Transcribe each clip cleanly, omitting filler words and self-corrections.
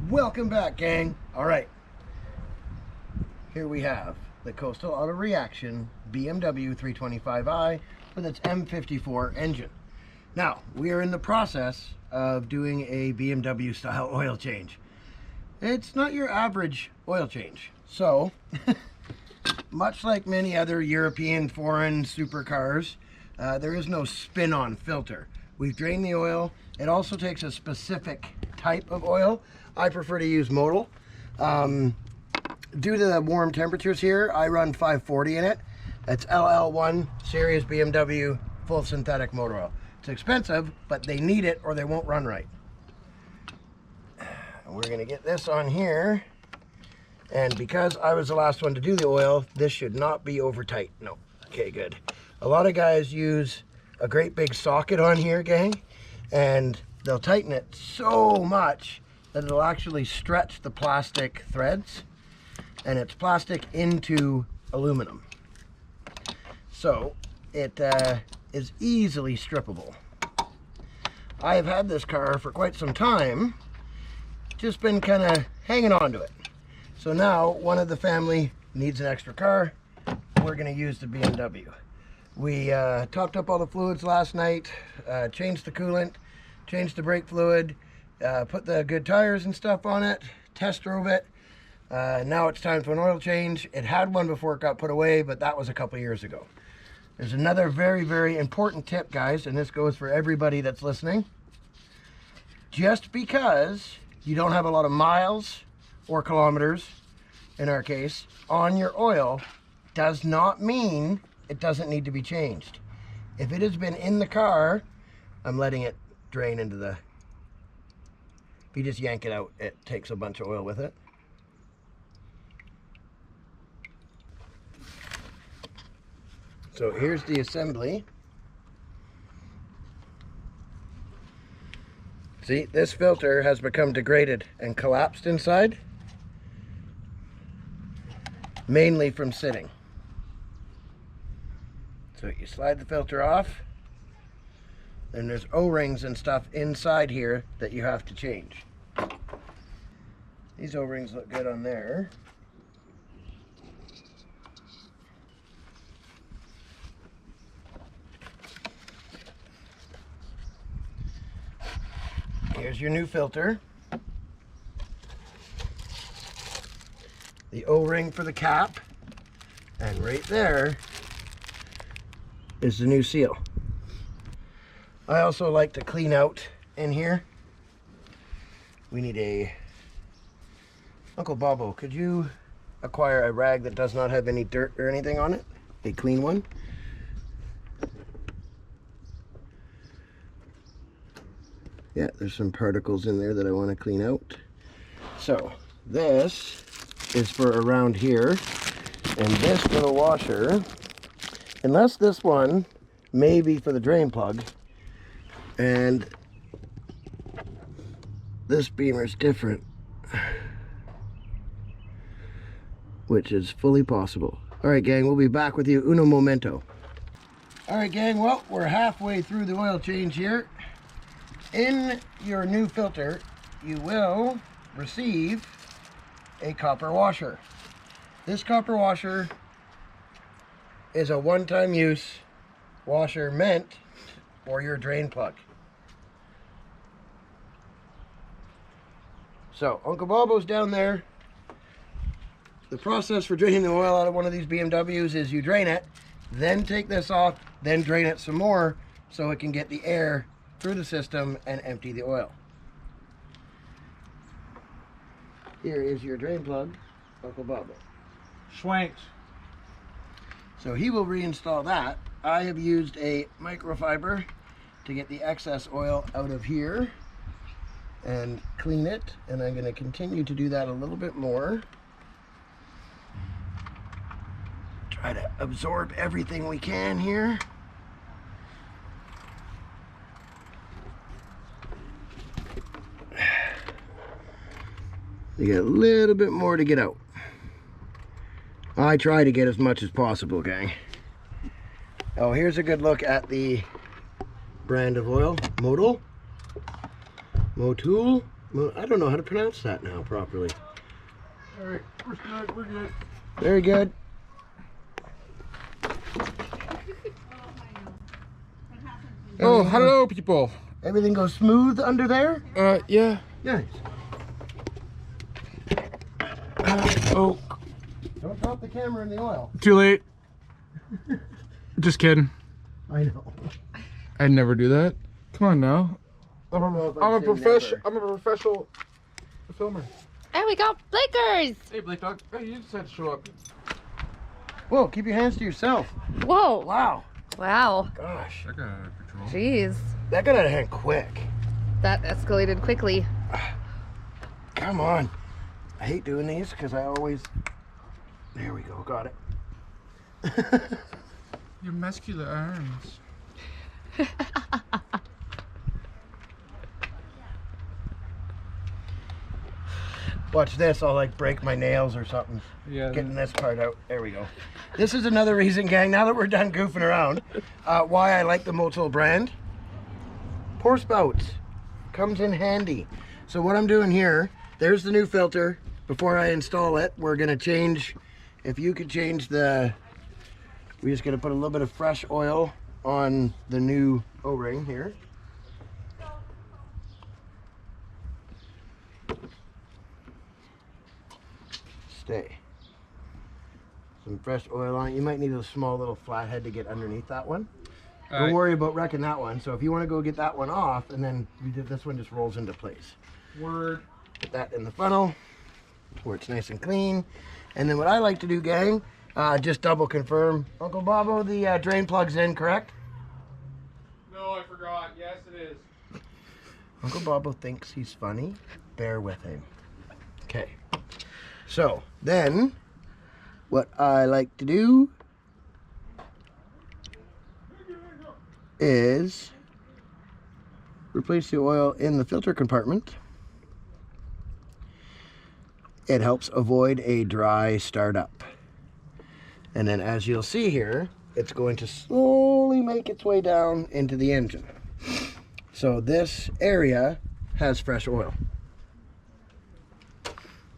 Welcome back, gang. All right, here we have the Coastal Auto Reaction BMW 325i with its M54 engine. Now, we are in the process of doing a BMW style oil change. It's not your average oil change. So, much like many other European foreign supercars, there is no spin-on filter. We've drained the oil. It also takes a specific type of oil. I prefer to use modal. Due to the warm temperatures here, I run 540 in it. It's LL1 series BMW full synthetic motor oil. It's expensive, but they need it or they won't run right. We're gonna get this on here. And because I was the last one to do the oil, this should not be over tight. No, okay, good. A lot of guys use a great big socket on here, gang, and they'll tighten it so much that it'll actually stretch the plastic threads, and it's plastic into aluminum. So it is easily strippable. I have had this car for quite some time, just been kind of hanging on to it. So now one of the family needs an extra car. We're going to use the BMW. We topped up all the fluids last night, changed the coolant, changed the brake fluid, put the good tires and stuff on it, test drove it. Now it's time for an oil change. It had one before it got put away, but that was a couple years ago. There's another very, very important tip, guys, and this goes for everybody that's listening. Just because you don't have a lot of miles or kilometers, in our case, on your oil, does not mean it doesn't need to be changed. If it has been in the car, I'm letting it drain into the... If you just yank it out, it takes a bunch of oil with it. So here's the assembly. See, this filter has become degraded and collapsed inside, mainly from sitting. So you slide the filter off, and there's O-rings and stuff inside here that you have to change. These O-rings look good on there. Here's your new filter. The O-ring for the cap, and right there is the new seal. I also like to clean out in here. We need a... Uncle Bobo, could you acquire a rag that does not have any dirt or anything on it? A clean one. Yeah, there's some particles in there that I want to clean out. So this is for around here, and this for the washer. Unless this one may be for the drain plug, and this beamer is different, which is fully possible. All right, gang, we'll be back with you uno momento. All right, gang, well, we're halfway through the oil change here. In your new filter, you will receive a copper washer. This copper washer is a one-time use washer meant for your drain plug. So Uncle Bobo's down there. The process for draining the oil out of one of these BMWs is you drain it, then take this off, then drain it some more so it can get the air through the system and empty the oil. Here is your drain plug, Uncle Bobo. Schwanks. So he will reinstall that. I have used a microfiber to get the excess oil out of here and clean it, and I'm going to continue to do that a little bit more. Try to absorb everything we can here. You get a little bit more to get out. I try to get as much as possible, gang. Oh, here's a good look at the brand of oil. Motul. I don't know how to pronounce that now properly. All right, we're good. We're good. Very good. Oh, hello, people. Everything goes smooth under there? Yeah. Nice. Oh, Don't drop the camera in the oil. too late. Just kidding. I know. I'd never do that. Come on now. I don't know if I'm a saying professional. never. I'm a professional filmer. And we got blinkers. Hey, Blake Dog. Hey, you just had to show up. Whoa, keep your hands to yourself. Whoa. Wow. Wow. Gosh. I got out of control. Jeez. That got out of hand quick. That escalated quickly. Come on. I hate doing these because I always... There we go. Got it. Your muscular arms. Watch this. I'll like break my nails or something. Yeah. Getting this part out. There we go. This is another reason, gang, now that we're done goofing around, why I like the Motul brand. Pour spouts. Comes in handy. So what I'm doing here, there's the new filter. Before I install it, we're going to change, if you could change the, we're just going to put a little bit of fresh oil on the new O-ring here. Stay. Some fresh oil on it. You might need a small little flathead to get underneath that one. Don't worry about wrecking that one. So if you want to go get that one off, and then this one just rolls into place. Word. Put that in the funnel where it's nice and clean. And then what I like to do, gang, just double confirm. Uncle Bobo, the drain plug's in, correct? No, I forgot. Yes, it is. Uncle Bobo thinks he's funny. Bear with him. Okay. So then what I like to do is replace the oil in the filter compartment. It helps avoid a dry startup. And then as you'll see here, it's going to slowly make its way down into the engine. So this area has fresh oil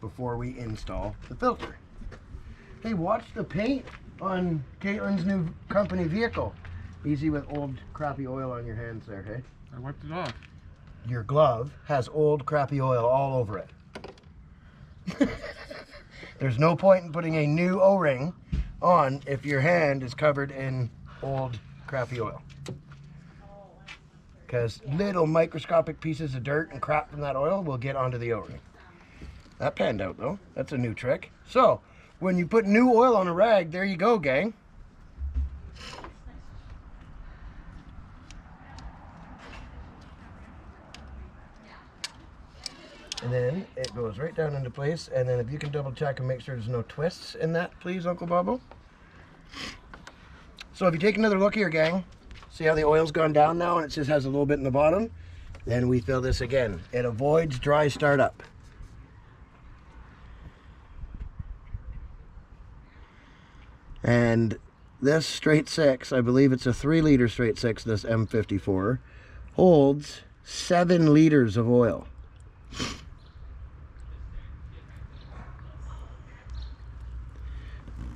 before we install the filter. Hey, watch the paint on Caitlin's new company vehicle. Easy with old crappy oil on your hands there, hey? I wiped it off. Your glove has old crappy oil all over it. There's no point in putting a new O-ring on if your hand is covered in old crappy oil. Because little microscopic pieces of dirt and crap from that oil will get onto the O-ring. That panned out though. That's a new trick. So, when you put new oil on a rag, there you go, gang. And then it goes right down into place. And then if you can double check and make sure there's no twists in that, please, Uncle Bobo. So if you take another look here, gang, see how the oil's gone down now and it just has a little bit in the bottom? Then we fill this again. It avoids dry startup. And this straight six, I believe it's a 3-liter straight six, this M54, holds 7 liters of oil.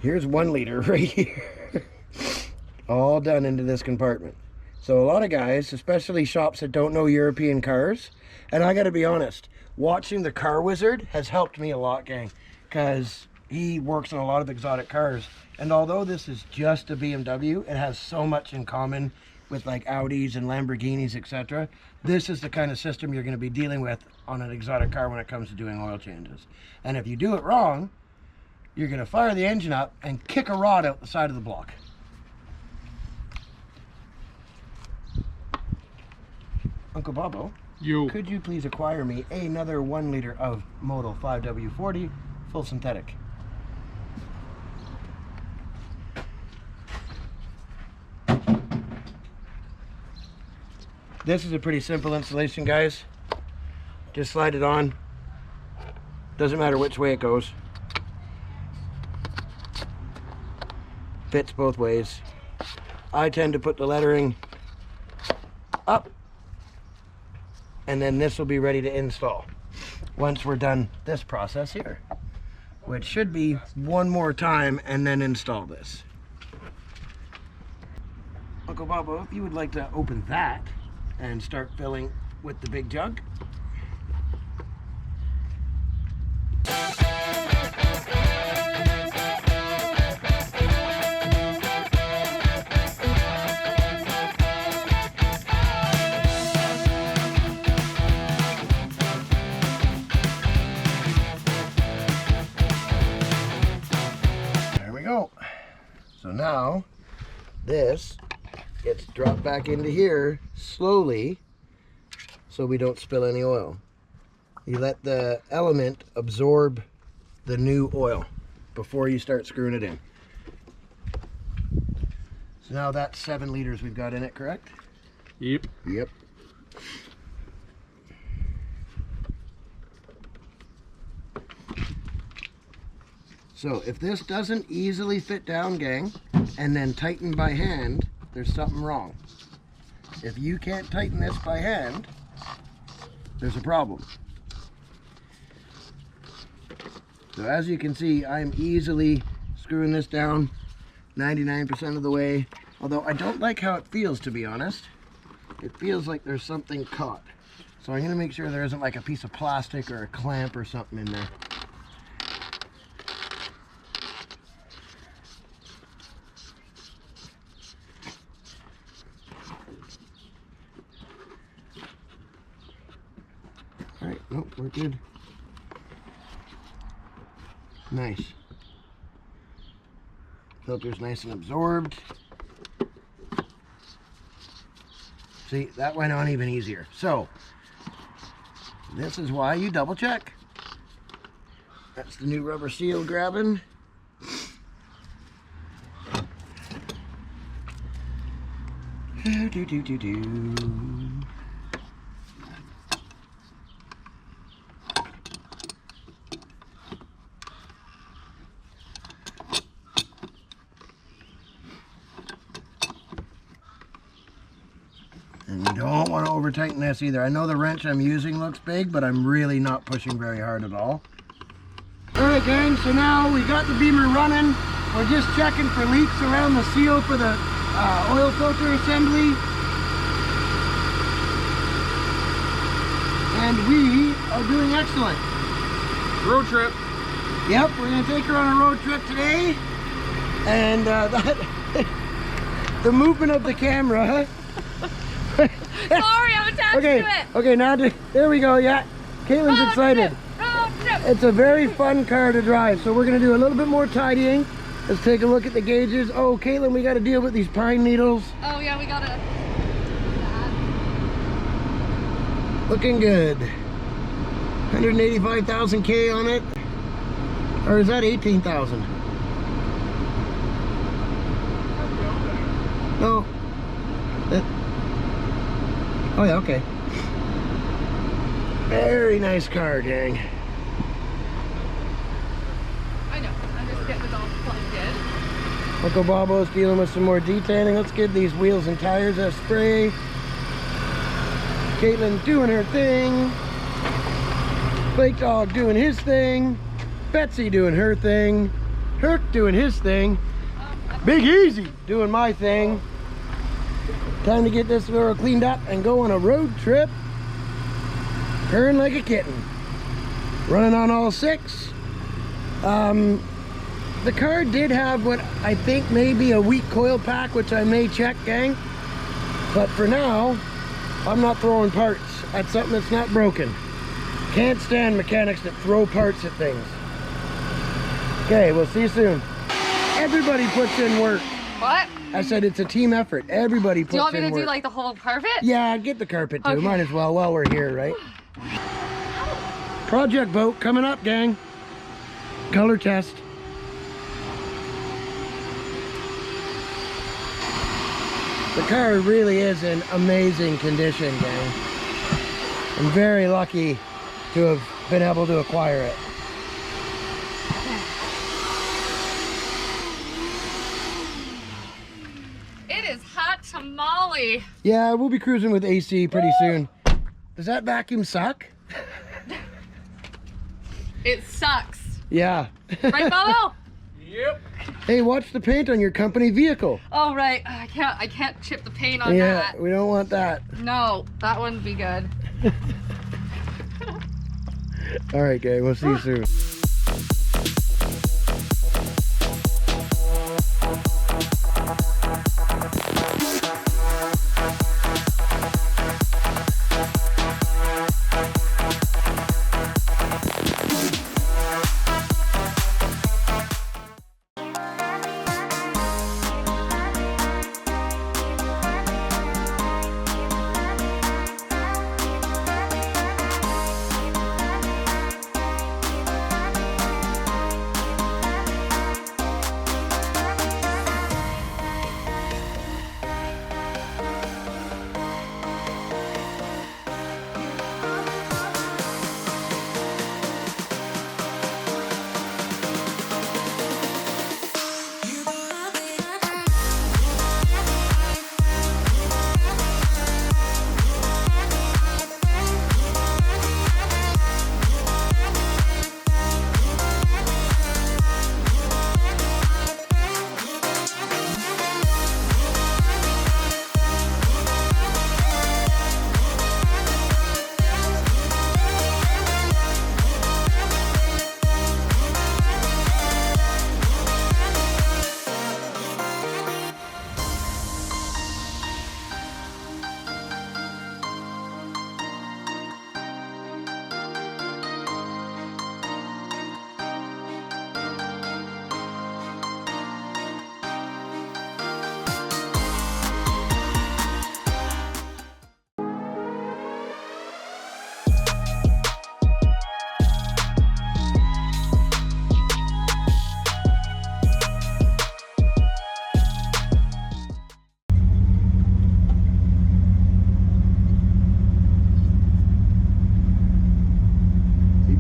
Here's 1 liter right here. All done into this compartment. So a lot of guys, especially shops that don't know European cars, and I gotta be honest, watching the Car Wizard has helped me a lot, gang, because he works on a lot of exotic cars. And although this is just a BMW, it has so much in common with like Audis and Lamborghinis, etc. This is the kind of system you're going to be dealing with on an exotic car when it comes to doing oil changes. And if you do it wrong, you're going to fire the engine up and kick a rod out the side of the block. Uncle Bobo, could you please acquire me another 1 liter of Motul 5W40 full synthetic? This is a pretty simple installation, guys. Just slide it on. Doesn't matter which way it goes. Fits both ways. I tend to put the lettering up, and then this will be ready to install. once we're done this process here, which should be one more time, and then install this. Uncle Bobo, if you would like to open that and start filling with the big jug. There we go. So now this gets dropped back into here slowly so we don't spill any oil. You let the element absorb the new oil before you start screwing it in. So now that's 7 liters we've got in it, correct? Yep. Yep. So if this doesn't easily fit down, gang, and then tighten by hand, there's something wrong. If you can't tighten this by hand, there's a problem. So as you can see, I'm easily screwing this down 99% of the way. Although I don't like how it feels, to be honest. It feels like there's something caught. So I'm gonna make sure there isn't like a piece of plastic or a clamp or something in there. Alright, nope, we're good. Nice. Filter's nice and absorbed. See, that went on even easier. So, this is why you double check. That's the new rubber seal grabbing. Do. And you don't want to over tighten this either. I know the wrench I'm using looks big, but I'm really not pushing very hard at all. Alright gang, so now we got the beamer running. We're just checking for leaks around the seal for the oil filter assembly. And we are doing excellent. Road trip. Yep, we're going to take her on a road trip today. And the movement of the camera. Sorry, I'm attached to it. Okay, now there we go. Yeah, Caitlin's excited. Road trip. It's a very fun car to drive. So we're gonna do a little bit more tidying. Let's take a look at the gauges. Oh, Caitlin, we got to deal with these pine needles. Oh yeah, we gotta. Looking good. 185,000 K on it, or is that 18,000? No. Oh yeah, okay. Very nice car, gang. I know. I'm just getting it all plugged in. Uncle Bobo's dealing with some more detailing. Let's give these wheels and tires a spray. Caitlin doing her thing. Blake Dog doing his thing. Betsy doing her thing. Herc doing his thing. Big Easy doing my thing. Time to get this girl cleaned up and go on a road trip. Purring like a kitten. Running on all 6. The car did have what I think may be a weak coil pack, which I may check, gang. But for now, I'm not throwing parts at something that's not broken. Can't stand mechanics that throw parts at things. Okay, we'll see you soon. Everybody puts in work. What? I said it's a team effort. Everybody puts in work. Do you want me to do like the whole carpet? Yeah, get the carpet too. Okay. Might as well while we're here, right? Project boat coming up, gang. Color test. The car really is in amazing condition, gang. I'm very lucky to have been able to acquire it. It is hot tamale. Yeah, we'll be cruising with AC pretty soon. Does that vacuum suck? It sucks. Yeah. Right, Bobo? Yep. Hey, watch the paint on your company vehicle. Oh, right. I can't chip the paint on Yeah, that. we don't want that. No, that wouldn't be good. All right, gang, we'll see you soon.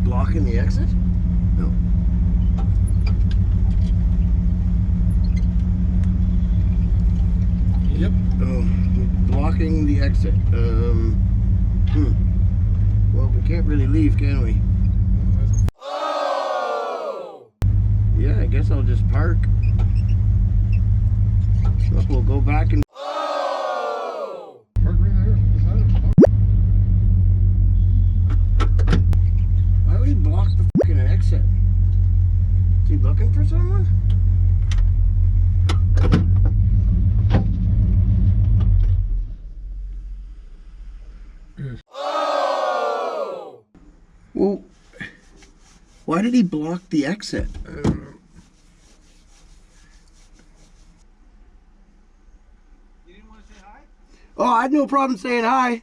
Blocking the exit? No. Yep. Oh, blocking the exit. Well, we can't really leave, can we? Oh! Yeah, I guess I'll just park. So we'll go back and... Oh! Park right there. Why would he block the fucking exit? Is he looking for someone? Oh! Well, why did he block the exit? I don't know. You didn't want to say hi? Oh, I had no problem saying hi.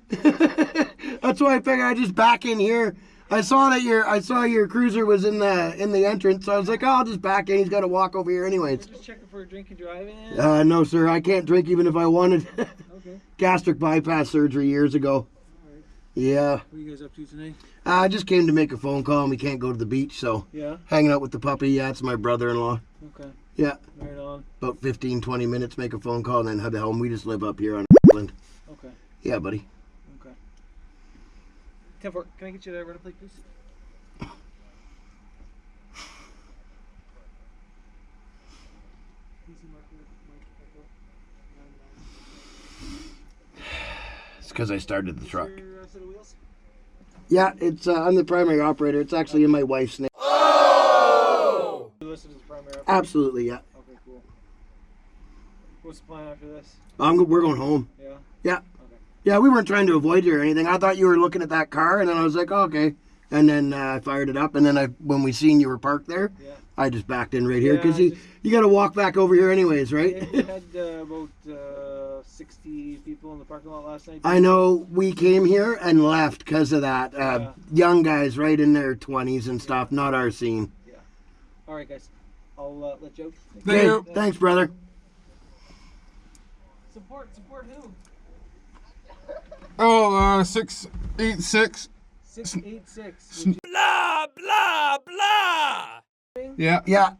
That's why I figured I'd just back in here. I saw your cruiser was in the entrance, so I was like, oh, I'll just back in. He's got to walk over here anyways. Just checking for a drink and drive in. No, sir, I can't drink even if I wanted. Okay. Gastric bypass surgery years ago. Alright. Yeah. What are you guys up to tonight? I just came to make a phone call, and we can't go to the beach, so Yeah. hanging out with the puppy. Yeah, it's my brother-in-law. Okay. Yeah, Right on. about 15, 20 minutes, make a phone call, and then head home. We just live up here on Island. Okay. Yeah, buddy. Okay. 10-4, can I get you to run a plate, please? It's because I started the truck. Your set of wheels? Yeah, it's I'm the primary operator. It's actually in my wife's name. Oh! You listed as primary operator? Absolutely, yeah. Okay, cool. What's the plan after this? We're going home. Yeah? Yeah. Okay. Yeah, we weren't trying to avoid you or anything. I thought you were looking at that car, and then I was like, oh, okay. And then I fired it up, and then when we seen you were parked there, Yeah. I just backed in right here Yeah, because you got to walk back over here anyways, right? We had about 60 people in the parking lot last night. I know we came here and left because of that. Yeah. Young guys right in their 20s and stuff, not our scene. Yeah. All right, guys. I'll let you out. Thank you. Thanks, brother. Support who? Oh, 686. 686. Blah, blah, blah. Yeah. Yeah.